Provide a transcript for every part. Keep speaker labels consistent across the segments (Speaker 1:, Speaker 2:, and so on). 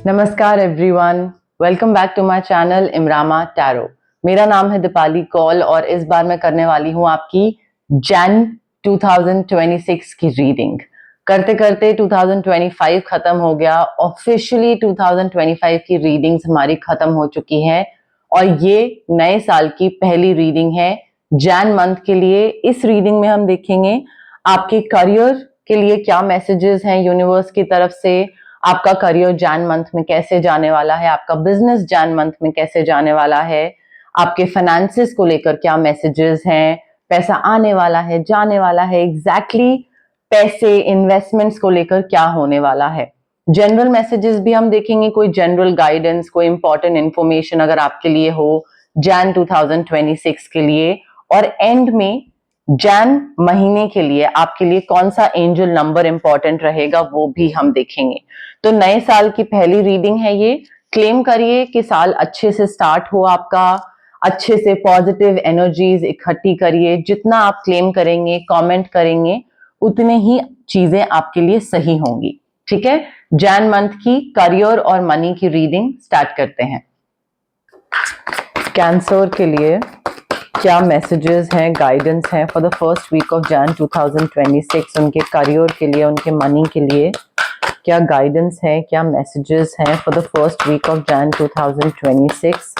Speaker 1: नमस्कार everyone, welcome back to my channel इमरामा tarot. मेरा नाम है दीपाली कौल और इस बार मैं करने वाली हूँ आपकी जैन 2026 की रीडिंग। करते करते 2025 खत्म हो गया, ऑफिशियली 2025 की रीडिंग्स हमारी खत्म हो चुकी हैं और ये नए साल की पहली रीडिंग है जैन मंथ के लिए। इस रीडिंग में हम देखेंगे आपके करियर के लिए क्या मैसेजेस हैं यूनिवर्स की तरफ से, आपका करियर जैन मंथ में कैसे जाने वाला है, आपका बिजनेस जैन मंथ में कैसे जाने वाला है, आपके फाइनेंसेस को लेकर क्या मैसेजेस हैं, पैसा आने वाला है जाने वाला है, एग्जैक्टली पैसे इन्वेस्टमेंट्स को लेकर क्या होने वाला है। जनरल मैसेजेस भी हम देखेंगे, कोई जनरल गाइडेंस, कोई इंपॉर्टेंट इंफॉर्मेशन अगर आपके लिए हो जैन 2026 के लिए। और एंड में जैन महीने के लिए आपके लिए कौन सा एंजल नंबर इंपॉर्टेंट रहेगा वो भी हम देखेंगे। तो नए साल की पहली रीडिंग है ये। क्लेम करिए कि साल अच्छे से स्टार्ट हो आपका, अच्छे से पॉजिटिव एनर्जीज इकट्ठी करिए। जितना आप क्लेम करेंगे, कमेंट करेंगे, उतने ही चीजें आपके लिए सही होंगी। ठीक है, जैन मंथ की करियर और मनी की रीडिंग स्टार्ट करते हैं। कैंसर के लिए क्या मैसेजेस हैं, गाइडेंस हैं for the first week of Jan 2026, उनके करियर के लिए, उनके मनी के लिए क्या गाइडेंस है, क्या मैसेजेस हैं for the first week of Jan 2026।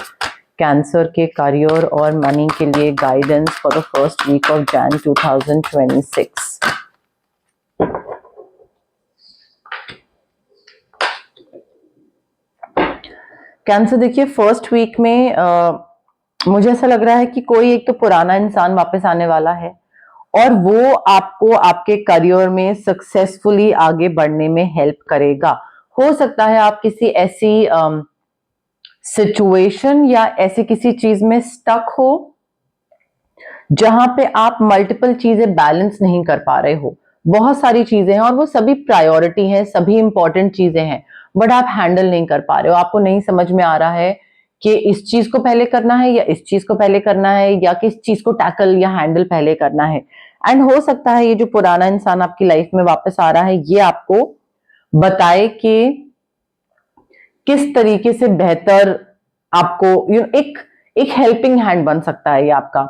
Speaker 1: Cancer के करियर और मनी के लिए guidance for the first week of Jan 2026। Cancer देखिए, फर्स्ट वीक में मुझे ऐसा लग रहा है कि कोई एक तो पुराना इंसान वापस आने वाला है और वो आपको आपके करियर में सक्सेसफुली आगे बढ़ने में हेल्प करेगा। हो सकता है आप किसी ऐसी सिचुएशन या ऐसी किसी चीज में स्टक हो जहां पे आप मल्टीपल चीजें बैलेंस नहीं कर पा रहे हो। बहुत सारी चीजें हैं और वो सभी प्रायोरिटी हैं, सभी इंपॉर्टेंट चीजें हैं, बट आप हैंडल नहीं कर पा रहे हो। आपको नहीं समझ में आ रहा है कि इस चीज को पहले करना है या इस चीज को पहले करना है, या किस चीज को टैकल या हैंडल पहले करना है। एंड हो सकता है ये जो पुराना इंसान आपकी लाइफ में वापस आ रहा है ये आपको बताए कि किस तरीके से बेहतर आपको एक एक हेल्पिंग हैंड बन सकता है ये आपका।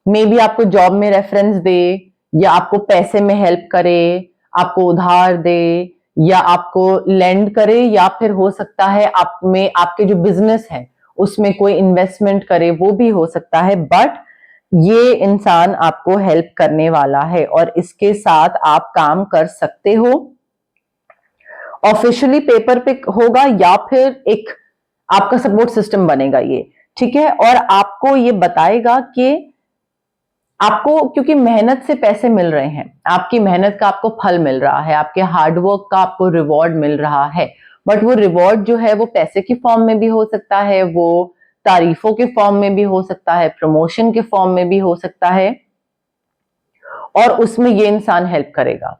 Speaker 1: मे बी आपको जॉब में रेफरेंस दे, या आपको पैसे में हेल्प करे, आपको उधार दे, या आपको लेंड करे, या फिर हो सकता है आप में आपके जो बिजनेस है उसमें कोई इन्वेस्टमेंट करे, वो भी हो सकता है। बट ये इंसान आपको हेल्प करने वाला है और इसके साथ आप काम कर सकते हो। ऑफिशियली पेपर पे होगा या फिर एक आपका सपोर्ट सिस्टम बनेगा ये, ठीक है। और आपको ये बताएगा कि आपको, क्योंकि मेहनत से पैसे मिल रहे हैं, आपकी मेहनत का आपको फल मिल रहा है, आपके हार्डवर्क का आपको रिवॉर्ड मिल रहा है। बट वो रिवॉर्ड जो है वो पैसे की फॉर्म में भी हो सकता है, वो तारीफों के फॉर्म में भी हो सकता है, प्रमोशन के फॉर्म में भी हो सकता है, और उसमें ये इंसान हेल्प करेगा।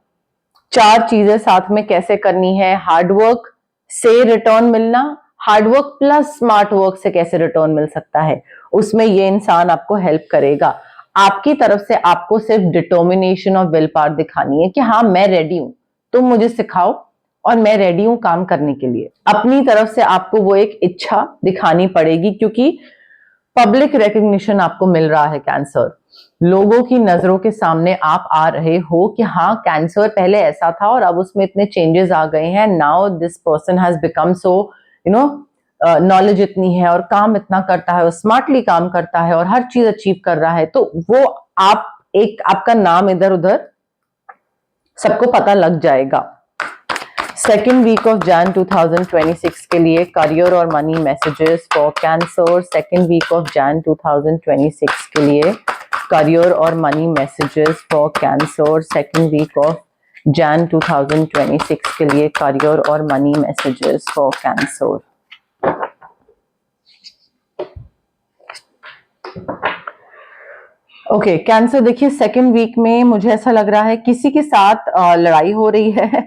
Speaker 1: चार चीजें साथ में कैसे करनी है, हार्डवर्क से रिटर्न मिलना, हार्डवर्क प्लस स्मार्ट वर्क से कैसे रिटर्न मिल सकता है, उसमें ये इंसान आपको हेल्प करेगा। आपकी तरफ से आपको सिर्फ डिटर्मिनेशन और विल पावर दिखानी है कि हाँ मैं रेडी हूं, तुम मुझे सिखाओ और मैं रेडी हूं काम करने के लिए। अपनी तरफ से आपको वो एक इच्छा दिखानी पड़ेगी, क्योंकि पब्लिक रिकग्निशन आपको मिल रहा है कैंसर। लोगों की नजरों के सामने आप आ रहे हो कि हाँ कैंसर पहले ऐसा था और अब उसमें इतने चेंजेस आ गए हैं। Now this person has become so knowledge इतनी है और काम इतना करता है और स्मार्टली काम करता है और हर चीज अचीव कर रहा है, तो वो आप एक आपका नाम इधर उधर सबको पता लग जाएगा। सेकेंड वीक ऑफ जैन 2026 के लिए करियर और money messages for cancer. Second week of Jan 2026 के लिए करियर और money messages for cancer. Second week of Jan 2026 के लिए करियर और money messages for cancer. Okay cancer, देखिए सेकेंड वीक में मुझे ऐसा लग रहा है किसी के साथ लड़ाई हो रही है,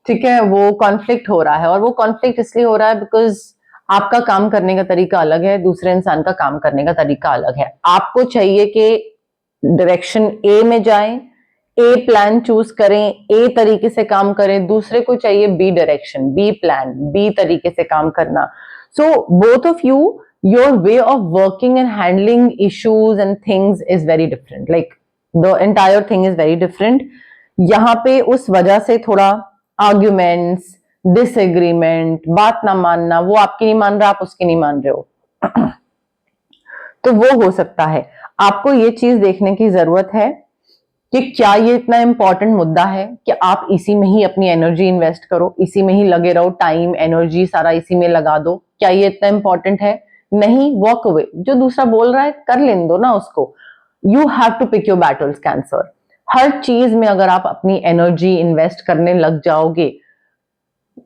Speaker 1: ठीक है। वो कॉन्फ्लिक्ट हो रहा है और वो कॉन्फ्लिक्ट इसलिए हो रहा है बिकॉज आपका काम करने का तरीका अलग है, दूसरे इंसान का काम करने का तरीका अलग है। आपको चाहिए कि डायरेक्शन ए में जाएं, ए प्लान चूज करें, ए तरीके से काम करें, दूसरे को चाहिए B direction, B plan, B तरीके से काम करना. So both of you, your way of working and handling issues and things is very different. Like the entire thing is very different. यहाँ पे उस वजह से थोड़ा arguments, disagreement, बात ना मानना, वो आपकी नहीं मान रहा, आप उसकी नहीं मान रहे हो, तो वो हो सकता है. आपको ये चीज देखने की जरूरत है कि क्या ये इतना इंपॉर्टेंट मुद्दा है कि आप इसी में ही अपनी एनर्जी इन्वेस्ट करो, इसी में ही लगे रहो, टाइम एनर्जी सारा इसी में लगा दो. क्या ये इतना इंपॉर्टेंट है? नहीं, वॉक अवे. जो दूसरा बोल रहा है कर लेने दो ना उसको. You have to pick your battles Cancer. हर चीज में अगर आप अपनी एनर्जी इन्वेस्ट करने लग जाओगे,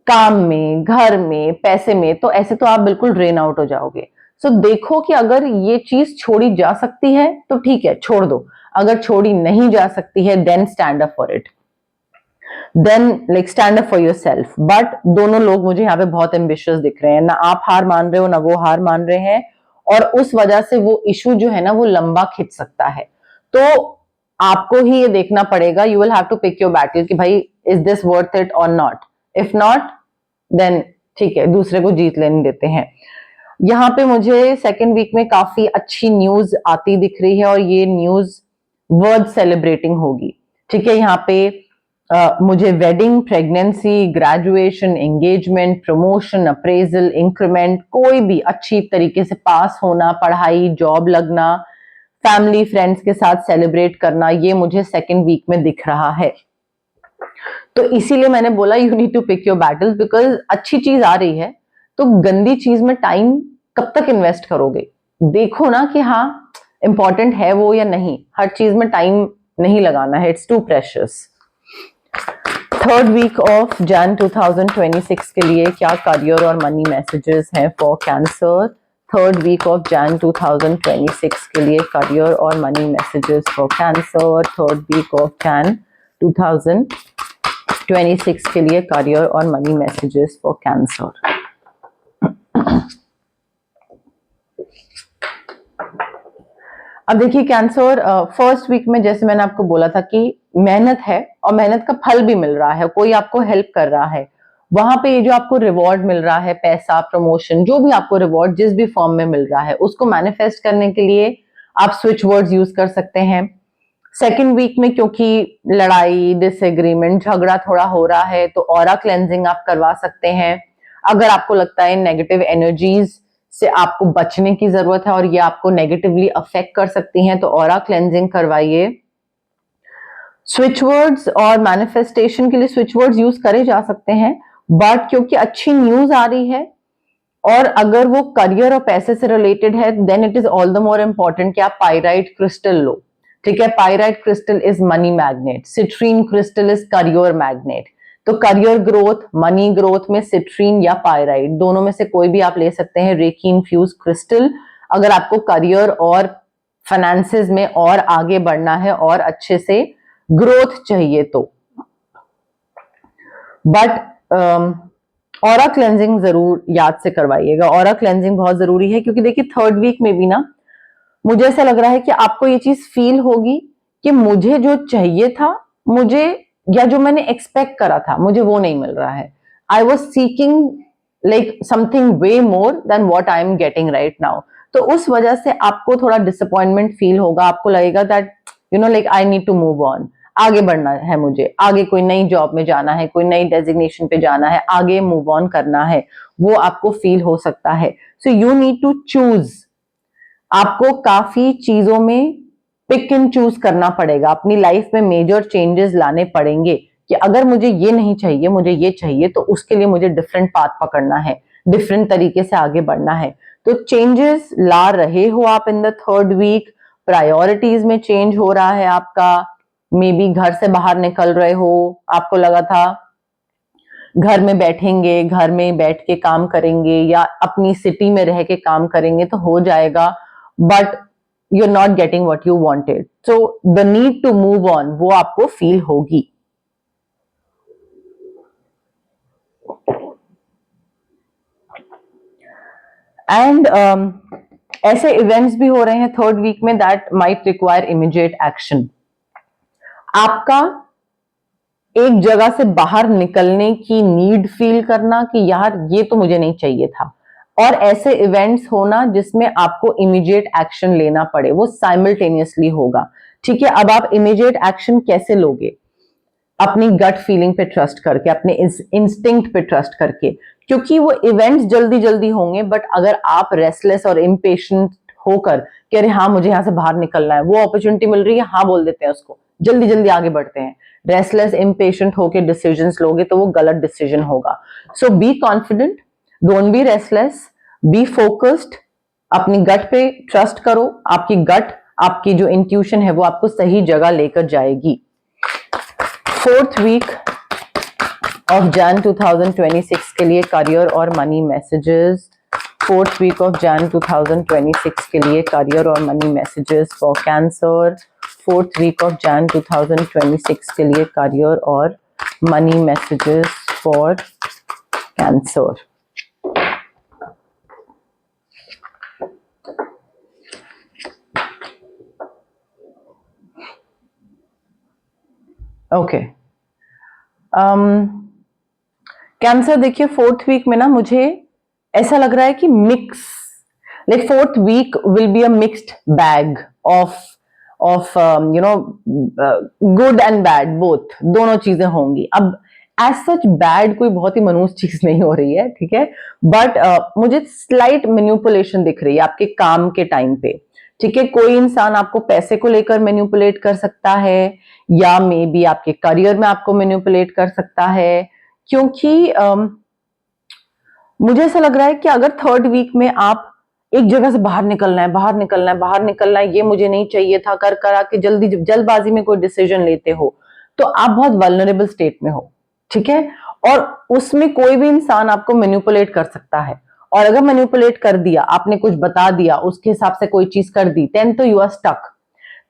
Speaker 1: काम में, घर में, पैसे में, तो ऐसे तो आप बिल्कुल ड्रेन आउट हो जाओगे. सो देखो कि अगर ये चीज छोड़ी जा सकती है तो ठीक है, छोड़ दो. अगर छोड़ी नहीं जा सकती है, then stand up for it, then like stand up for yourself. But दोनों लोग मुझे यहाँ पे बहुत एम्बिशियस दिख रहे हैं. ना आप हार मान रहे हो, ना वो हार मान रहे हैं, और उस वजह से वो इशू जो है ना वो लंबा खिंच सकता है. तो आपको ही ये देखना पड़ेगा. You will have to pick your battle कि भाई इज दिस वर्थ इट और नॉट. इफ नॉट, देन ठीक है, दूसरे को जीत लेने देते हैं. यहाँ पे मुझे सेकेंड वीक में काफी अच्छी न्यूज आती दिख रही है, और ये न्यूज वर्थ सेलिब्रेटिंग होगी. ठीक है, यहाँ पे मुझे wedding, pregnancy, graduation, engagement, promotion, appraisal, increment, कोई भी अच्छी तरीके से पास होना, पढ़ाई, जॉब लगना, फैमिली फ्रेंड्स के साथ सेलिब्रेट करना, ये मुझे सेकेंड वीक में दिख रहा है. तो इसीलिए मैंने बोला you need to pick your battles, because अच्छी चीज आ रही है तो गंदी चीज में टाइम कब तक इन्वेस्ट करोगे? देखो ना कि हाँ इंपॉर्टेंट है वो या नहीं. हर चीज में टाइम नहीं लगाना है, it's too precious. Third week of Jan 2026 के लिए क्या करियर और मनी मैसेजेस हैं for cancer? Third week of Jan 2026 के लिए करियर और money messages for cancer. Third week of Jan 2026 के लिए करियर और मनी मैसेजेस फॉर कैंसर. अब देखिए कैंसर, फर्स्ट वीक में जैसे मैंने आपको बोला था कि मेहनत है और मेहनत का फल भी मिल रहा है, कोई आपको हेल्प कर रहा है. वहां पे ये जो आपको रिवॉर्ड मिल रहा है, पैसा, प्रमोशन, जो भी आपको रिवॉर्ड जिस भी फॉर्म में मिल रहा है, उसको मैनिफेस्ट करने के लिए आप स्विच वर्ड्स यूज कर सकते हैं. सेकेंड वीक में क्योंकि लड़ाई, डिसएग्रीमेंट, झगड़ा थोड़ा हो रहा है, तो ऑरा क्लेंजिंग आप करवा सकते हैं. अगर आपको लगता है नेगेटिव एनर्जीज से आपको बचने की जरूरत है और ये आपको नेगेटिवली अफेक्ट कर सकती हैं, तो ऑरा क्लेंजिंग करवाइए. स्विच वर्ड्स और मैनिफेस्टेशन के लिए स्विच वर्ड्स यूज करे जा सकते हैं, बट क्योंकि अच्छी न्यूज आ रही है और अगर वो करियर और पैसे से रिलेटेड है, then it is all the more important कि आप पाइराइट क्रिस्टल लो. ठीक है, pyrite crystal is money magnet, citrine crystal is career magnet. तो करियर ग्रोथ, मनी ग्रोथ में सिट्रीन या पाइराइट दोनों में से कोई भी आप ले सकते हैं. रेकी इन्फ्यूज क्रिस्टल, अगर आपको करियर और फाइनेंसेस में और आगे बढ़ना है और अच्छे से ग्रोथ चाहिए तो. बट ऑरा क्लेंजिंग जरूर याद से करवाइएगा. ऑरा क्लेंजिंग बहुत जरूरी है, क्योंकि देखिए थर्ड वीक में भी ना मुझे ऐसा लग रहा है कि आपको ये चीज फील होगी कि मुझे जो चाहिए था, मुझे या जो मैंने एक्सपेक्ट करा था, मुझे वो नहीं मिल रहा है. I was seeking like something way more than what I am getting right now. तो उस वजह से आपको थोड़ा डिसअपॉइंटमेंट फील होगा. आपको लगेगा that you know like I need to move on, आगे बढ़ना है मुझे, आगे कोई नई जॉब में जाना है, कोई नई डेजिग्नेशन पे जाना है, आगे मूव ऑन करना है, वो आपको फील हो सकता है. So you need to choose. आपको काफी चीजों में पिक एंड चूज करना पड़ेगा. अपनी लाइफ में मेजर चेंजेस लाने पड़ेंगे कि अगर मुझे ये नहीं चाहिए, मुझे ये चाहिए, तो उसके लिए मुझे डिफरेंट पाथ पकड़ना है, डिफरेंट तरीके से आगे बढ़ना है. तो चेंजेस ला रहे हो आप in the third week. Priorities में चेंज हो रहा है आपका. मे बी घर से बाहर निकल रहे हो, आपको लगा था घर में बैठेंगे, घर में बैठ के काम करेंगे या अपनी सिटी में रह के काम करेंगे तो हो जाएगा, but you're not getting what you wanted. So the need to move on, वो आपको फील होगी. एंड ऐसे इवेंट्स भी हो रहे हैं थर्ड वीक में that might require immediate action. आपका एक जगह से बाहर निकलने की नीड फील करना कि यार ये तो मुझे नहीं चाहिए था, और ऐसे इवेंट्स होना जिसमें आपको इमीडिएट एक्शन लेना पड़े, वो साइमल्टेनियसली होगा। ठीक है, अब आप इमीडिएट एक्शन कैसे लोगे? अपनी गट फीलिंग पे ट्रस्ट करके, अपने इंस्टिंक्ट पे ट्रस्ट करके, क्योंकि वो इवेंट्स जल्दी जल्दी होंगे, बट अगर आप रेस्टलेस और इम्पेशेंट होकर कि अरे हाँ मुझे यहां से बाहर निकलना है, वो अपॉर्चुनिटी मिल रही है, हाँ बोल देते हैं उसको, जल्दी जल्दी आगे बढ़ते हैं, रेस्टलेस इम्पेशेंट होकर डिसीजंस लोगे तो वो गलत डिसीजन होगा। So be confident, don't be restless, be focused, अपनी गट पे ट्रस्ट करो, आपकी गट, आपकी जो इंट्यूशन है वो आपको सही जगह लेकर जाएगी। फोर्थ वीक ऑफ जैन 2026 के लिए करियर और money messages. Fourth week of Jan 2026 के लिए करियर और money messages for cancer. Fourth week of Jan 2026 के लिए करियर और money messages for cancer. Okay, cancer देखिए फोर्थ वीक में ना मुझे ऐसा लग रहा है कि mix, like fourth week will be a mixed bag of you know good and bad, both, दोनों चीजें होंगी। अब एज सच बैड कोई बहुत ही मनुष्य चीज नहीं हो रही है, ठीक है, बट मुझे स्लाइट मैनिपुलेशन दिख रही है आपके काम के टाइम पे। ठीक है, कोई इंसान आपको पैसे को लेकर मैनिपुलेट कर सकता है, या मे बी आपके करियर में आपको मैनिपुलेट कर सकता है, क्योंकि मुझे ऐसा लग रहा है कि अगर थर्ड वीक में आप एक जगह से बाहर निकलना है, बाहर निकलना है, बाहर निकलना है, ये मुझे नहीं चाहिए था, कर करा के जल्दी जल्दबाजी में कोई डिसीजन लेते हो, तो आप बहुत वल्नरेबल स्टेट में हो। ठीक है, और उसमें कोई भी इंसान आपको मैनिपुलेट कर सकता है, और अगर मैनिपुलेट कर दिया, आपने कुछ बता दिया, उसके हिसाब से कोई चीज कर दी, देन तो यू आर स्टक।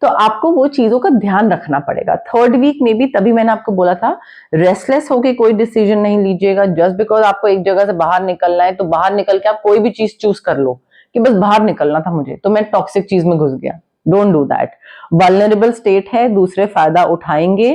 Speaker 1: तो आपको वो चीजों का ध्यान रखना पड़ेगा थर्ड वीक में भी। तभी मैंने आपको बोला था रेस्टलेस होके कोई डिसीजन नहीं लीजिएगा। जस्ट बिकॉज आपको एक जगह से बाहर निकलना है तो बाहर निकल के आप कोई भी चीज चूज कर लो कि बस बाहर निकलना था मुझे, तो मैं टॉक्सिक चीज में घुस गया। Don't do that. Vulnerable state है, दूसरे फायदा उठाएंगे,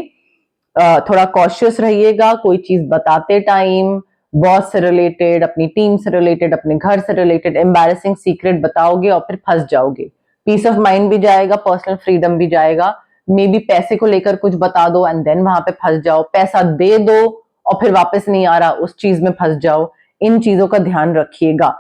Speaker 1: थोड़ा कॉशियस रहिएगा कोई चीज बताते टाइम, बॉस से रिलेटेड, अपनी टीम से रिलेटेड, अपने घर से रिलेटेड एम्बैरेसिंग सीक्रेट बताओगे और फिर फंस जाओगे। पीस ऑफ माइंड भी जाएगा, पर्सनल फ्रीडम भी जाएगा। मे बी पैसे को लेकर कुछ बता दो एंड देन वहां पे फंस जाओ, पैसा दे दो और फिर वापस नहीं आ रहा, उस चीज में फंस जाओ। इन चीजों का ध्यान रखिएगा।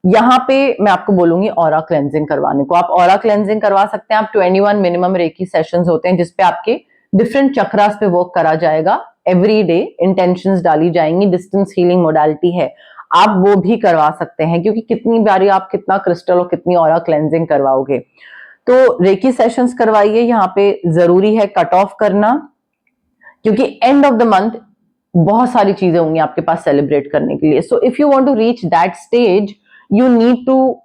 Speaker 1: यहाँ पे मैं आपको बोलूंगी ऑरा क्लेंजिंग करवाने को। आप ऑरा क्लेंजिंग करवा सकते हैं। आप 21 मिनिमम रेकी सेशंस होते हैं जिसपे आपके डिफरेंट चक्रास पे वर्क करा जाएगा। एवरी डे इंटेंशंस डाली जाएंगी, डिस्टेंस हीलिंग मोडालिटी है, आप वो भी करवा सकते हैं, क्योंकि कितनी बारी आप कितना क्रिस्टल और कितनी ऑरा क्लेंजिंग करवाओगे। तो रेकी सेशंस करवाइए। यहाँ पे जरूरी है कट ऑफ करना, क्योंकि एंड ऑफ द मंथ बहुत सारी चीजें होंगी आपके पास सेलिब्रेट करने के लिए। So if you want to reach that stage you need to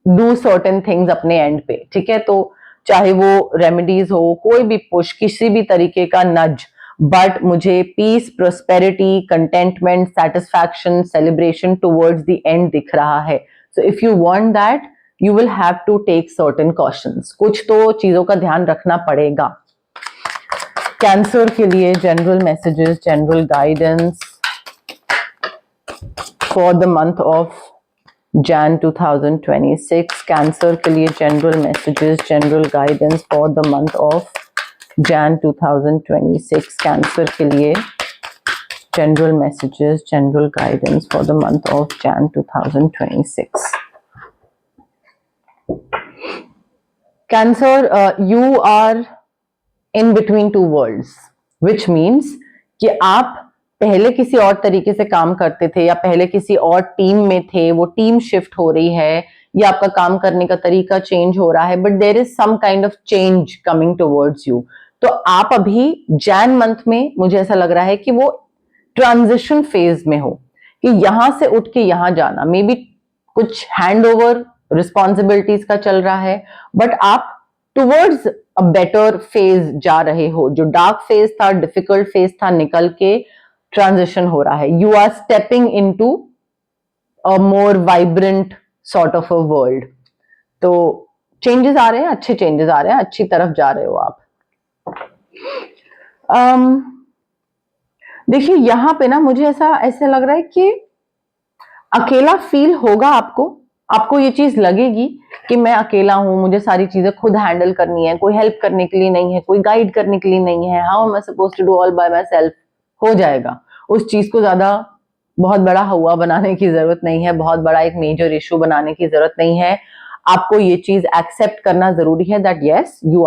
Speaker 1: do certain things अपने एंड पे। ठीक है, तो चाहे वो रेमेडीज हो, कोई भी पुश, किसी भी तरीके का नज, बट मुझे peace, prosperity, contentment, satisfaction, celebration towards the end दिख रहा है। So if you want that you will have to take certain cautions. कुछ तो चीजों का ध्यान रखना पड़ेगा। कैंसर के लिए general messages, general guidance for the month of Jan 2026। Cancer के लिए general messages, general guidance for the month of Jan 2026। Cancer के लिए general messages, general guidance for the month of Jan 2026। Cancer, you are in between two worlds, which means कि आप पहले किसी और तरीके से काम करते थे या पहले किसी और टीम में थे, वो टीम शिफ्ट हो रही है या आपका काम करने का तरीका चेंज हो रहा है, but there is some kind of change coming towards you. तो आप अभी जैन मंथ में मुझे ऐसा लग रहा है कि वो ट्रांजिशन फेज में हो, कि यहां से उठ के यहां जाना, मे बी कुछ हैंड ओवर रिस्पॉन्सिबिलिटीज का चल रहा है, बट आप टुवर्ड्स अ बेटर फेज जा रहे हो। जो डार्क फेज था, डिफिकल्ट फेज था, निकल के ट्रांजिशन हो रहा है। You are stepping into a more vibrant sort of a world. तो चेंजेस आ रहे हैं, अच्छे चेंजेस आ रहे हैं, अच्छी तरफ जा रहे हो आप। देखिए यहाँ पे ना मुझे ऐसा लग रहा है कि अकेला फील होगा आपको ये चीज लगेगी कि मैं अकेला हूं, मुझे सारी चीजें खुद हैंडल करनी है, कोई हेल्प करने के लिए नहीं है, कोई गाइड करने के लिए नहीं है, how am I suppose to do all by myself. हो जाएगा, उस चीज को ज्यादा बहुत बड़ा हुआ बनाने की जरूरत नहीं है, बहुत बड़ा एक मेजर इशू बनाने की जरूरत नहीं है। आपको ये चीज एक्सेप्ट करना जरूरी है that yes you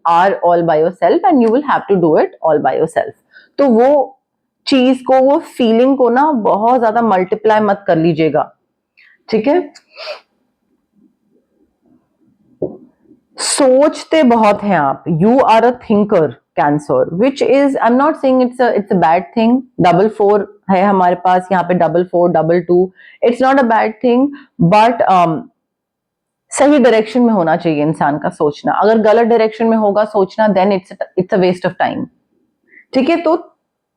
Speaker 1: are all by yourself and you will have to do it all by yourself. तो वो चीज को, वो फीलिंग को ना बहुत ज्यादा मल्टीप्लाई मत कर लीजिएगा, ठीक है। सोचते बहुत हैं आप, you are a thinker cancer, which is I am not saying it's a bad thing. 4 है हमारे पास यहाँ पे, 4 2, it's not a bad thing, but सही डायरेक्शन में होना चाहिए इंसान का सोचना। अगर गलत डायरेक्शन में होगा सोचना, then it's a waste of time, ठीक है। तो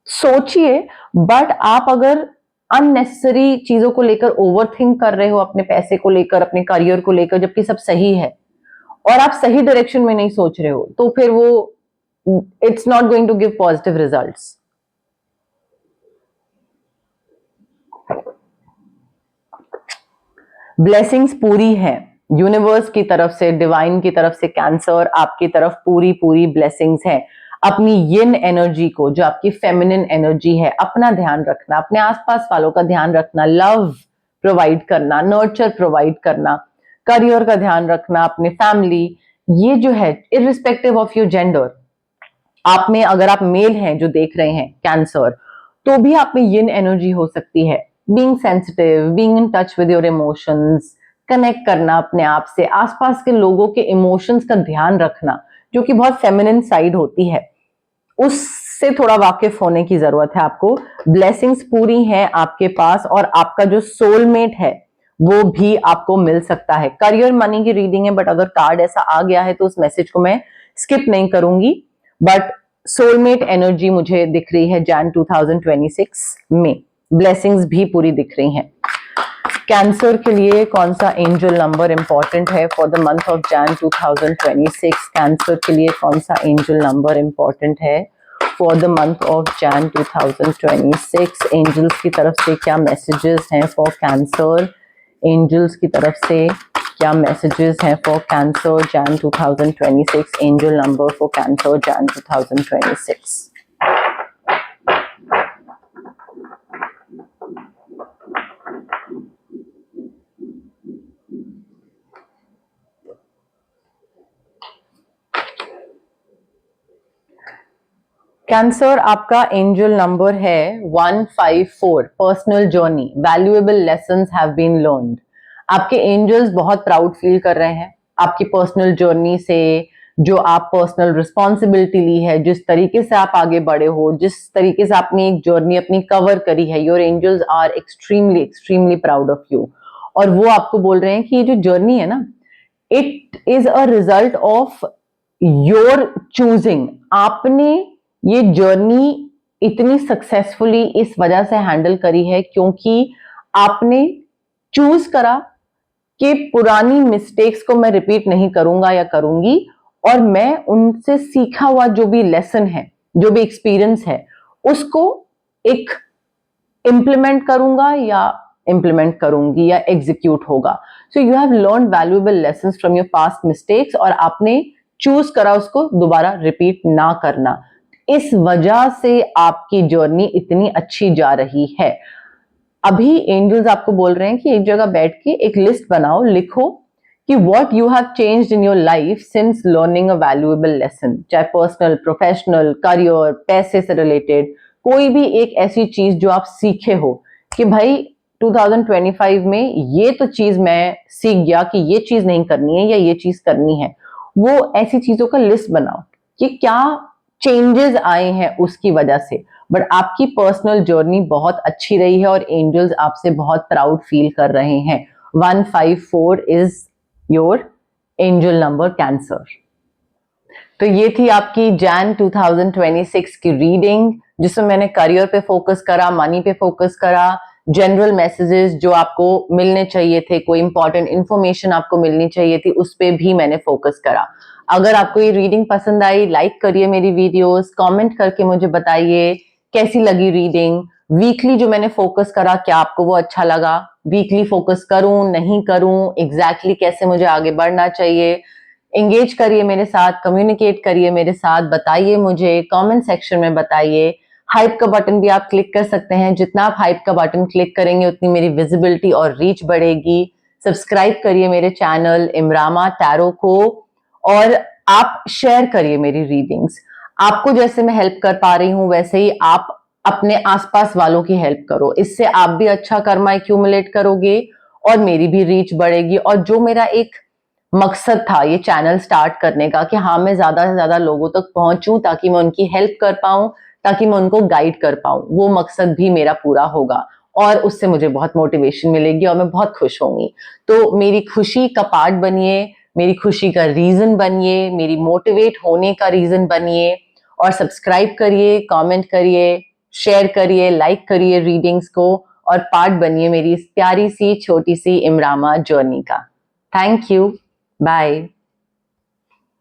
Speaker 1: सोचिए, बट आप अगर अननेसेसरी चीजों को लेकर ओवर थिंक कर रहे हो, अपने पैसे को लेकर, अपने करियर को लेकर, जबकि सब सही है और आप सही डायरेक्शन में नहीं सोच रहे हो, तो फिर वो it's not going to give positive results. Blessings पूरी है यूनिवर्स की तरफ से, डिवाइन की तरफ से, कैंसर आपकी तरफ पूरी ब्लेसिंग्स है। अपनी यिन एनर्जी को, जो आपकी फेमिनिन एनर्जी है, अपना ध्यान रखना, अपने आसपास वालों का ध्यान रखना, लव प्रोवाइड करना, नर्चर प्रोवाइड करना, करियर का ध्यान रखना, अपने फैमिली, ये जो है इररिस्पेक्टिव ऑफ योर जेंडर, आप में अगर आप मेल हैं जो देख रहे हैं कैंसर, तो भी आप में यिन एनर्जी हो सकती है। Being sensitive, being in touch with your emotions, connect करना अपने आप से, आसपास के लोगों के इमोशंस का ध्यान रखना, जो कि बहुत फेमिनिन साइड होती है, उससे थोड़ा वाकिफ होने की जरूरत है आपको। ब्लेसिंग्स पूरी हैं आपके पास, और आपका जो सोलमेट है वो भी आपको मिल सकता है। करियर मनी की रीडिंग है, बट अगर कार्ड ऐसा आ गया है तो उस मैसेज को मैं स्किप नहीं करूंगी, बट सोलमेट एनर्जी मुझे दिख रही है जैन 2026 में। ब्लेसिंग्स भी पूरी दिख रही हैं। कैंसर के लिए कौन सा एंजल नंबर इंपॉर्टेंट है for the month of Jan 2026? Cancer के लिए कौन सा एंजल नंबर इंपॉर्टेंट है for the month of Jan 2026? Angels की तरफ से क्या मैसेजेस हैं फॉर कैंसर? एंजल्स की तरफ से क्या मैसेजेस हैं for cancer Jan 2026? Angel number for cancer Jan 2026। Cancer आपका एंजल नंबर है 154, personal journey, valuable lessons have been learned. आपके एंजल्स बहुत प्राउड फील कर रहे हैं आपकी पर्सनल जर्नी से, जो आप पर्सनल रिस्पॉन्सिबिलिटी ली है, जिस तरीके से आप आगे बढ़े हो, जिस तरीके से आपने एक जर्नी अपनी कवर करी है। Your angels are extremely proud of you, और वो आपको बोल रहे हैं कि ये जो जर्नी है ना, it is a result of your choosing. आपने ये जर्नी इतनी सक्सेसफुली इस वजह से हैंडल करी है क्योंकि आपने चूज करा कि पुरानी मिस्टेक्स को मैं रिपीट नहीं करूंगा या करूंगी, और मैं उनसे सीखा हुआ जो भी लेसन है, जो भी एक्सपीरियंस है, उसको एक इम्प्लीमेंट करूंगी या एग्जीक्यूट होगा। So you have learn valuable lessons from your past mistakes, और आपने चूज करा उसको दोबारा रिपीट ना करना। इस वजह से आपकी जर्नी इतनी अच्छी जा रही है। अभी एंजल्स आपको बोल रहे हैं कि एक जगह बैठ के एक लिस्ट बनाओ, लिखो कि what you have changed in your life since learning a valuable lesson, चाहे पर्सनल, प्रोफेशनल, करियर, पैसे से रिलेटेड, कोई भी एक ऐसी चीज जो आप सीखे हो कि भाई 2025 में ये तो चीज मैं सीख गया कि ये चीज नहीं करनी है या ये चीज करनी है। वो ऐसी चीजों का लिस्ट बनाओ कि क्या चेंजेस आए हैं उसकी वजह से। बट आपकी पर्सनल जर्नी बहुत अच्छी रही है और एंजल्स आपसे बहुत प्राउड फील कर रहे हैं। 154 is your angel number cancer. तो ये थी आपकी जैन 2026 की रीडिंग, जिसमें मैंने करियर पे फोकस करा, मनी पे फोकस करा, जनरल मैसेजेस जो आपको मिलने चाहिए थे, कोई इंपॉर्टेंट इंफॉर्मेशन आपको मिलनी चाहिए थी, उस पे भी मैंने फोकस करा। अगर आपको ये रीडिंग पसंद आई, लाइक करिए मेरी वीडियोस, कमेंट करके मुझे बताइए कैसी लगी रीडिंग। वीकली जो मैंने फोकस करा, क्या आपको वो अच्छा लगा? वीकली फोकस करूं नहीं करूं, एग्जैक्टली कैसे मुझे आगे बढ़ना चाहिए? एंगेज करिए मेरे साथ, कम्युनिकेट करिए मेरे साथ, बताइए मुझे, कमेंट सेक्शन में बताइए। हाइप का बटन भी आप क्लिक कर सकते हैं। जितना आप हाइप का बटन क्लिक करेंगे उतनी मेरी विजिबिलिटी और रीच बढ़ेगी। सब्सक्राइब करिए मेरे चैनल इमरामा टैरो को, और आप शेयर करिए मेरी रीडिंग्स। आपको जैसे मैं हेल्प कर पा रही हूं वैसे ही आप अपने आसपास वालों की हेल्प करो। इससे आप भी अच्छा कर्मा एक्यूमुलेट करोगे और मेरी भी रीच बढ़ेगी। और जो मेरा एक मकसद था ये चैनल स्टार्ट करने का कि हाँ, मैं ज्यादा से ज्यादा लोगों तक पहुंचूं ताकि मैं उनकी हेल्प कर पाऊं, ताकि मैं उनको गाइड कर पाऊं, वो मकसद भी मेरा पूरा होगा और उससे मुझे बहुत मोटिवेशन मिलेगी और मैं बहुत खुश होंगी। तो मेरी खुशी का पार्ट बनिए, मेरी खुशी का रीजन बनिए, मेरी मोटिवेट होने का रीजन बनिए। और सब्सक्राइब करिए, कमेंट करिए, शेयर करिए, लाइक करिए रीडिंग्स को, और पार्ट बनिए मेरी इस प्यारी सी छोटी सी इमरामा जर्नी का। Thank you. बाय।